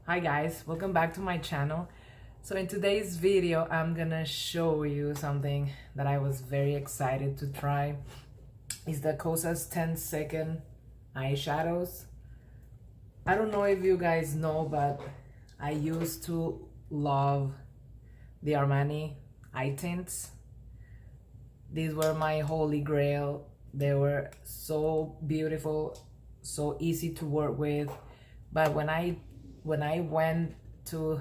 Hi guys, welcome back to my channel. So in today's video, I'm gonna show you something that I was very excited to try. It's the Kosas 10-second eyeshadows. I don't know if you guys know, but I used to love the Armani eye tints. These were my holy grail. They were so beautiful, so easy to work with. But when I went to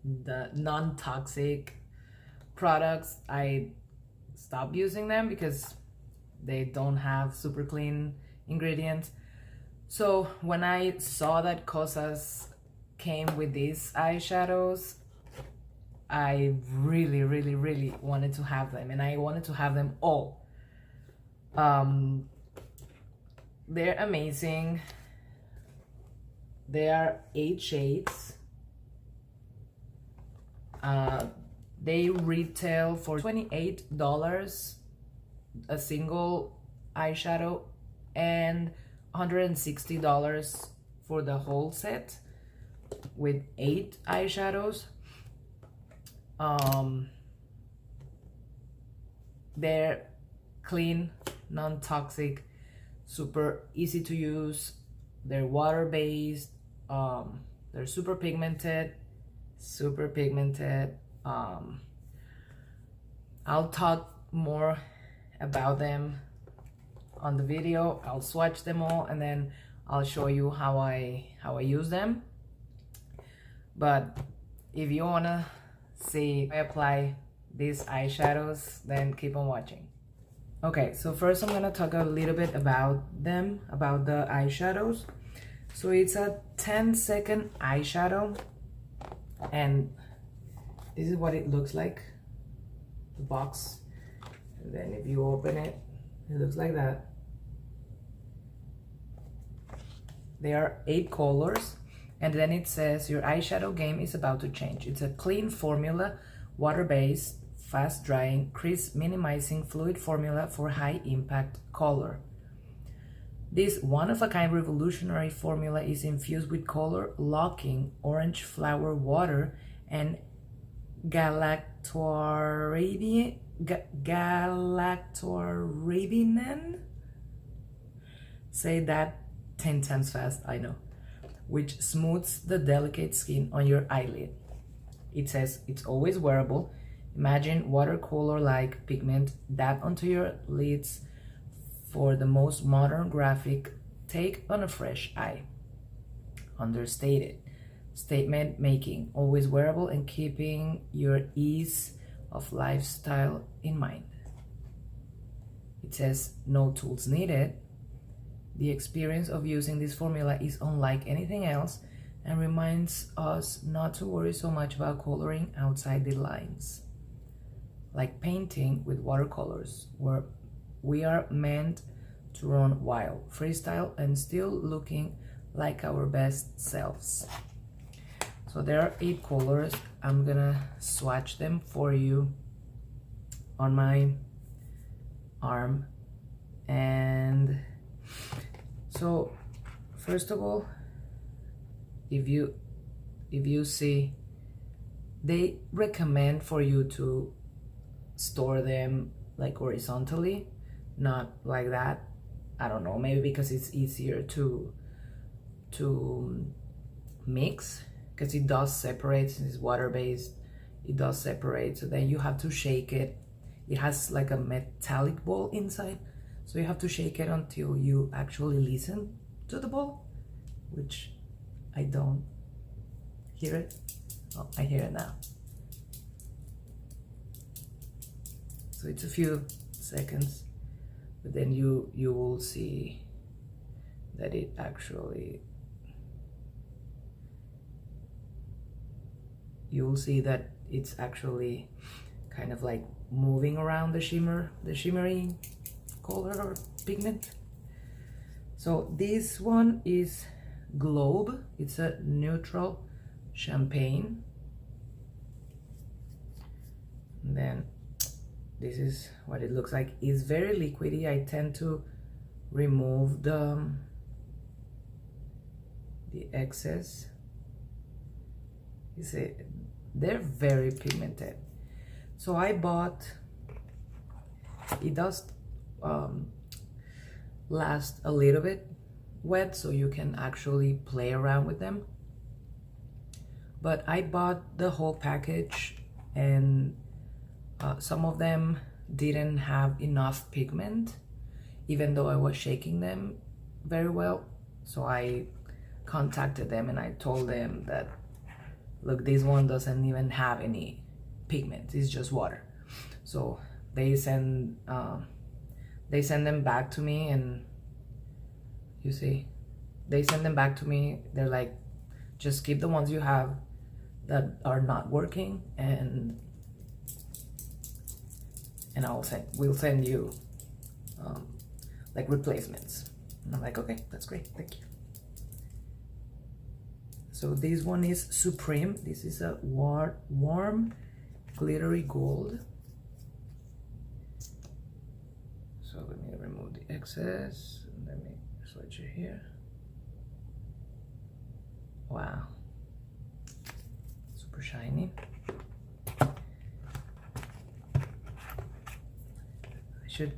the non-toxic products, I stopped using them because they don't have super clean ingredients. So when I saw that Kosas came with these eyeshadows, I really wanted to have them, and I wanted to have them all. They're amazing. They are 8 shades. They retail for $28 a single eyeshadow and $160 for the whole set with 8 eyeshadows. They're clean, non-toxic, super easy to use. They're water-based. They're super pigmented. I'll talk more about them on the video. I'll swatch them all and then I'll show you how I use them. But if you wanna see I apply these eyeshadows, then keep on watching. Okay, so first I'm gonna talk a little bit about them, about the eyeshadows. So it's a 10-second eyeshadow, and this is what it looks like, the box. And then if you open it, it looks like that. There are 8 colors, and then it says your eyeshadow game is about to change. It's a clean formula, water-based, fast drying, crease minimizing fluid formula for high impact color. This one-of-a-kind revolutionary formula is infused with color-locking orange flower water and galactorabinin. Say that 10 times fast, I know. Which smooths the delicate skin on your eyelid. It says it's always wearable. Imagine watercolor-like pigment dab onto your lids for the most modern graphic take on a fresh eye. Understated. Statement making, always wearable and keeping your ease of lifestyle in mind. It says no tools needed. The experience of using this formula is unlike anything else and reminds us not to worry so much about coloring outside the lines. Like painting with watercolors, where we are meant to run wild, freestyle, and still looking like our best selves. So there are 8 colors. I'm gonna swatch them for you on my arm. And so first of all, if you see, they recommend for you to store them like horizontally, not like that. I don't know, maybe because it's easier to mix, because it does separate. Since it's water-based, it does separate, so then you have to shake it. It has like a metallic ball inside, so you have to shake it until you actually listen to the ball, which I don't hear it. Oh, I hear it now. So it's a few seconds, but then you will see that it actually, you will see that it's actually kind of like moving around the shimmery color or pigment. So this one is Globe. It's a neutral champagne. And then this is what it looks like. It's very liquidy. I tend to remove the excess You see, they're very pigmented. So I bought, it does last a little bit wet, so you can actually play around with them. But I bought the whole package, and some of them didn't have enough pigment, even though I was shaking them very well. So I contacted them and I told them that, look, this one doesn't even have any pigment, it's just water. So they send them back to me, and you see, they send them back to me. They're like, just keep the ones you have that are not working, and we'll send you like replacements. And I'm like, okay, that's great, thank you. So this one is Supreme. This is a warm glittery gold. So let me remove the excess. Let me switch it here. Wow, super shiny. I should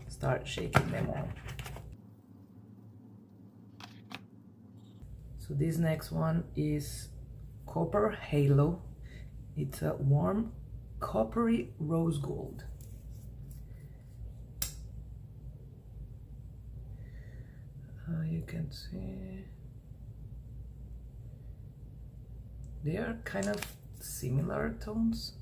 start shaking them all. So this next one is Copper Halo. It's a warm coppery rose gold. You can see they are kind of similar tones.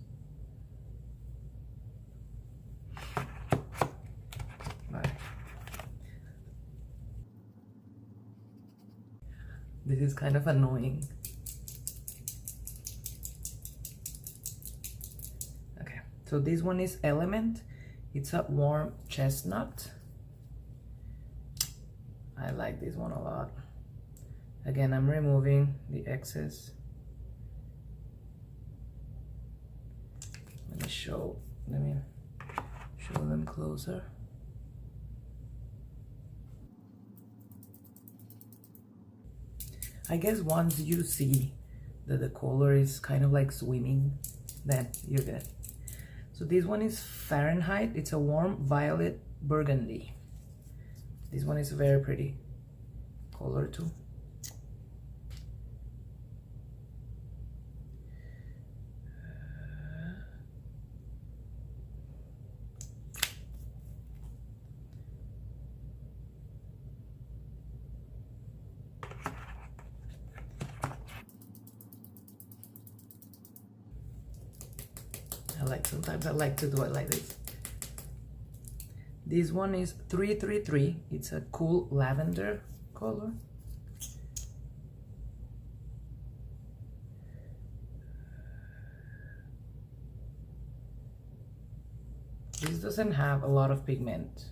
This is kind of annoying. Okay, so this one is Element. It's a warm chestnut. I like this one a lot. Again, I'm removing the excess. Let me show them closer. I guess once you see that the color is kind of like swimming, then you're good. So this one is Fahrenheit. It's a warm violet burgundy. This one is a very pretty color too. Sometimes I like to do it like this. This one is 333. It's a cool lavender color. This doesn't have a lot of pigment.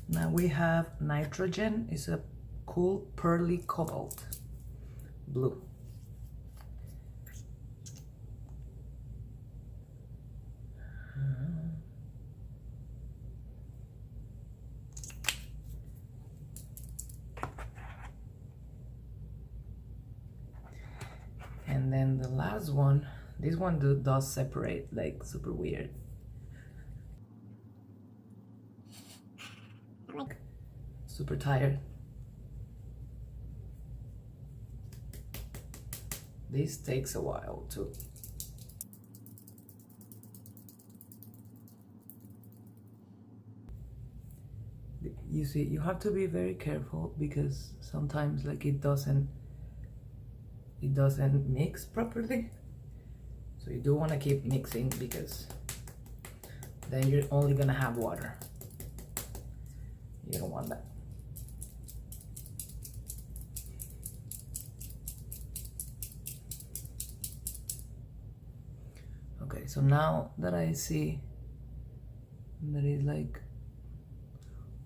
Now we have Nitrogen. It's a cool pearly cobalt blue. And then the last one, this one does separate like super weird. Super tired. This takes a while too. You see, you have to be very careful because sometimes like it doesn't mix properly. So you do want to keep mixing because then you're only gonna have water. You don't want that. Okay, so now that I see that it's like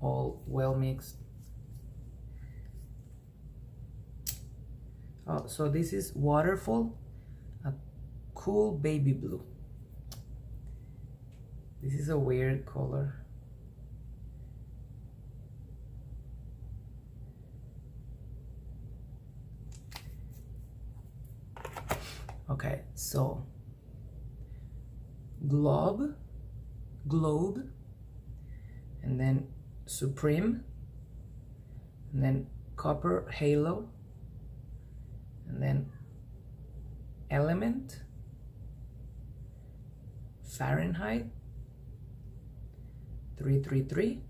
all well mixed. Oh, so this is Waterfall, a cool baby blue. This is a weird color. Okay, so globe, and then supreme, and then copper halo, and then element, Fahrenheit 333,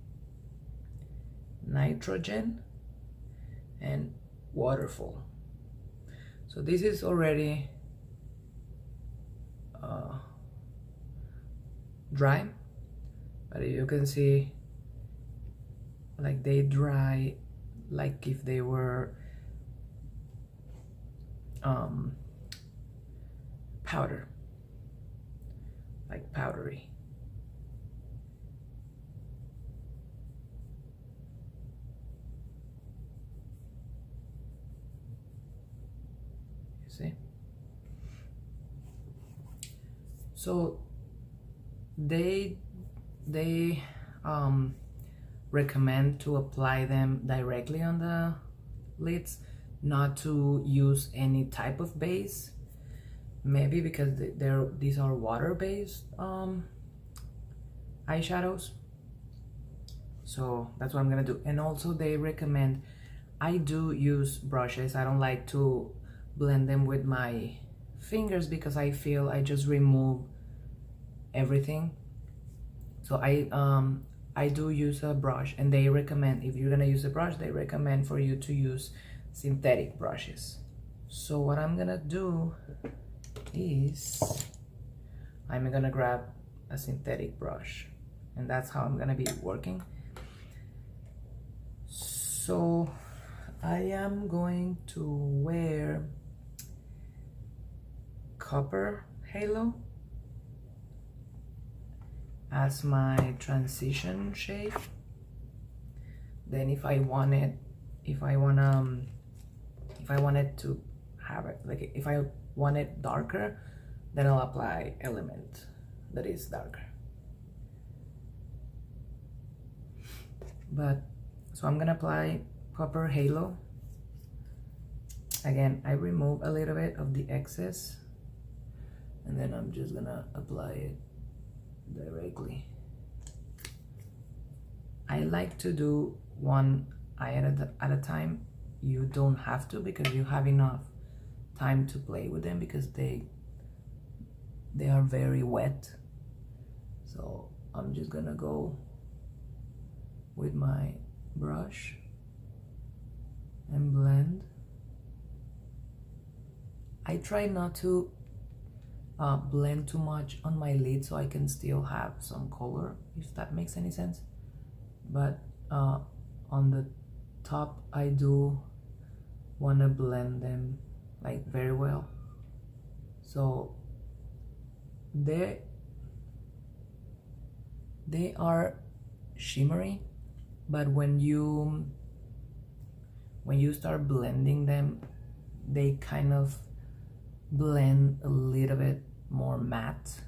nitrogen, and waterfall. So this is already dry, but you can see like they dry like if they were powder, like powdery. You see? So they recommend to apply them directly on the lids, not to use any type of base, maybe because these are water-based eyeshadows. So that's what I'm gonna do. And also they recommend, I do use brushes. I don't like to blend them with my fingers because I feel I just remove everything. So I do use a brush, and they recommend, if you're gonna use a brush, they recommend for you to use synthetic brushes. So what I'm gonna do is I'm gonna grab a synthetic brush, and that's how I'm gonna be working. So I am going to wear copper halo as my transition shade. Then if I wanted to have it, like if I want it darker, then I'll apply element that is darker. But so I'm gonna apply copper halo. Again, I remove a little bit of the excess, and then I'm just gonna apply it directly. I like to do one eye at a time. You don't have to, because you have enough time to play with them, because they are very wet. So I'm just gonna go with my brush and blend. I try not to blend too much on my lid, so I can still have some color, if that makes any sense. But on the top, I do want to blend them like very well. So they are shimmery, but when you start blending them, they kind of blend a little bit more matte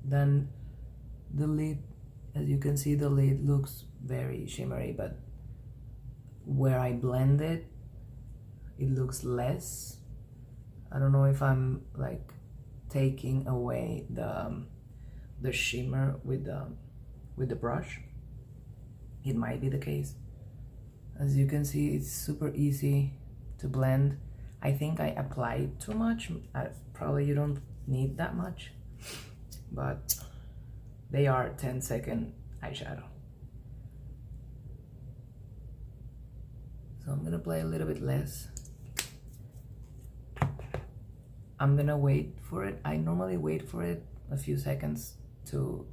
than the lid. As you can see, the lid looks very shimmery, but where I blend it, it looks less. I don't know if I'm like taking away the shimmer with the brush. It might be the case. As you can see, it's super easy to blend. I think I applied too much. Probably you don't need that much, but they are 10-second eyeshadow. So I'm gonna apply a little bit less. I'm gonna wait for it. I normally wait for it a few seconds to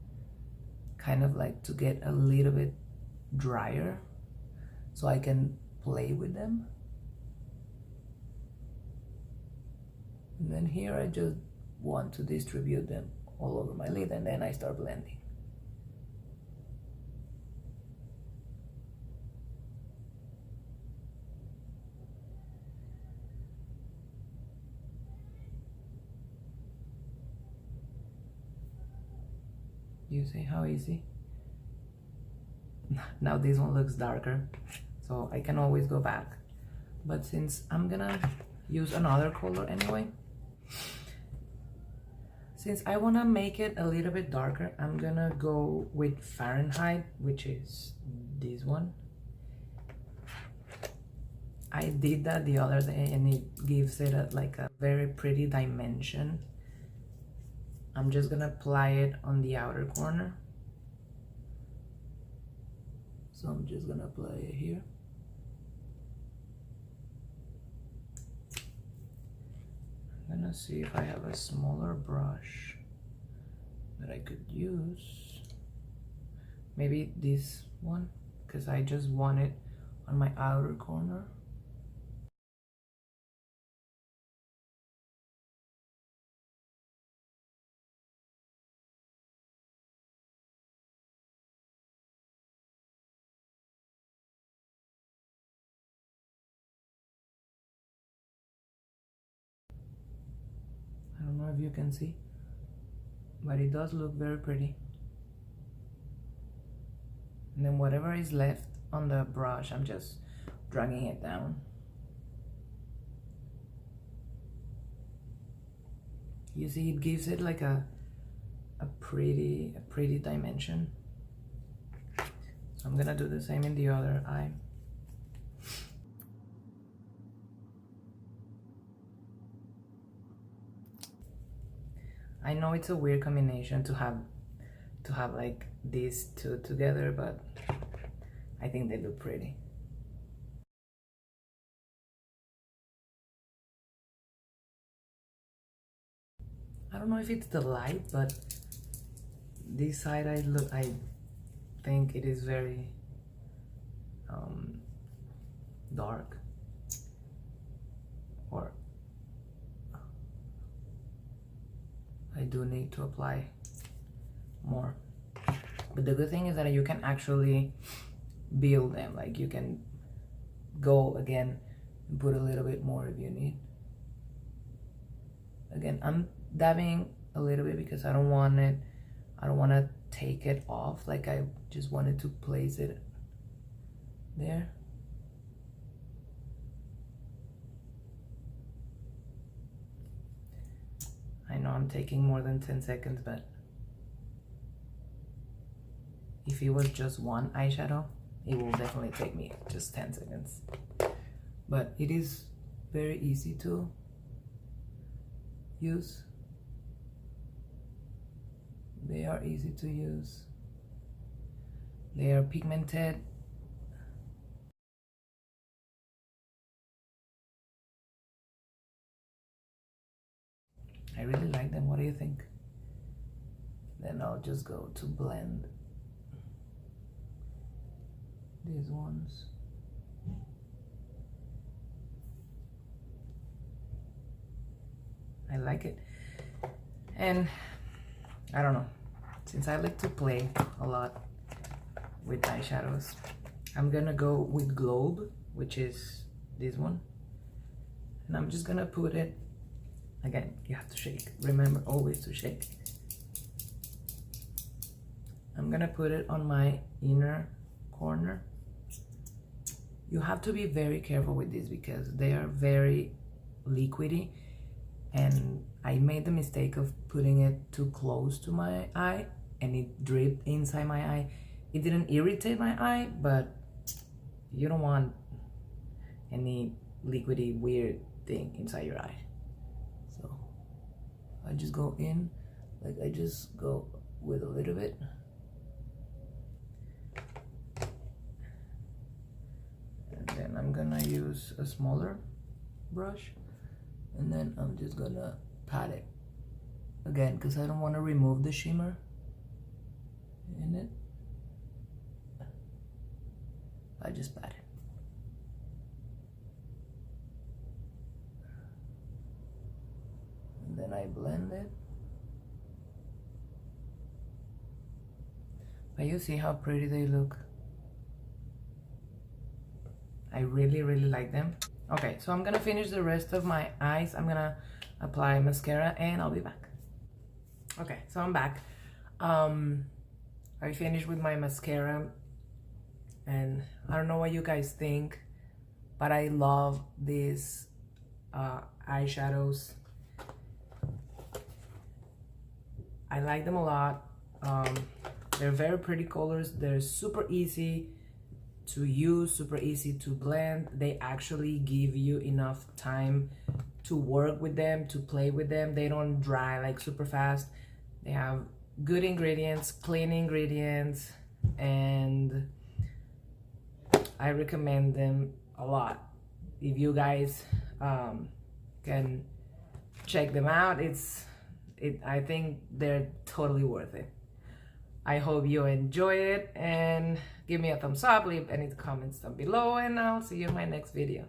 kind of like to get a little bit drier, so I can play with them. And then here I just want to distribute them all over my lid, and then I start blending. You see how easy? Now this one looks darker, so I can always go back. But since I'm gonna use another color anyway, since I wanna make it a little bit darker, I'm gonna go with Fahrenheit, which is this one. I did that the other day and it gives it like a very pretty dimension. I'm just gonna apply it on the outer corner. So I'm just gonna apply it here. I'm gonna see if I have a smaller brush that I could use. Maybe this one, because I just want it on my outer corner. I don't know if you can see, but it does look very pretty. And then whatever is left on the brush, I'm just dragging it down. You see, it gives it like a pretty dimension. So I'm gonna do the same in the other eye. I know it's a weird combination to have like these two together, but I think they look pretty. I don't know if it's the light, but this side I think it is very dark, or I do need to apply more. But the good thing is that you can actually build them, like you can go again and put a little bit more if you need. Again, I'm dabbing a little bit because I don't want to take it off, like I just wanted to place it there. I know I'm taking more than 10 seconds, but if it was just one eyeshadow, it will definitely take me just 10 seconds. But it is very easy to use. They are easy to use. They are pigmented. I really like them. What do you think? Then I'll just go to blend these ones. I like it. And I don't know, since I like to play a lot with eyeshadows, I'm gonna go with Globe, which is this one. And I'm just gonna put it, again, you have to shake. Remember always to shake. I'm gonna put it on my inner corner. You have to be very careful with this because they are very liquidy, and I made the mistake of putting it too close to my eye and it dripped inside my eye. It didn't irritate my eye, but you don't want any liquidy weird thing inside your eye. So I just go in, like I just go with a little bit. And then I'm gonna use a smaller brush, and then I'm just gonna pat it again because I don't want to remove the shimmer in it. I just pat it. And then I blend it. But you see how pretty they look. I really like them. Okay, so I'm gonna finish the rest of my eyes. I'm gonna apply mascara and I'll be back. Okay, so I'm back. I finished with my mascara, and I don't know what you guys think, but I love these eyeshadows. I like them a lot. They're very pretty colors. They're super easy to use, super easy to blend. They actually give you enough time to work with them, to play with them. They don't dry like super fast. They have good ingredients, clean ingredients, and I recommend them a lot. If you guys can check them out, I think they're totally worth it. I hope you enjoy it, and give me a thumbs up, leave any comments down below, and I'll see you in my next video.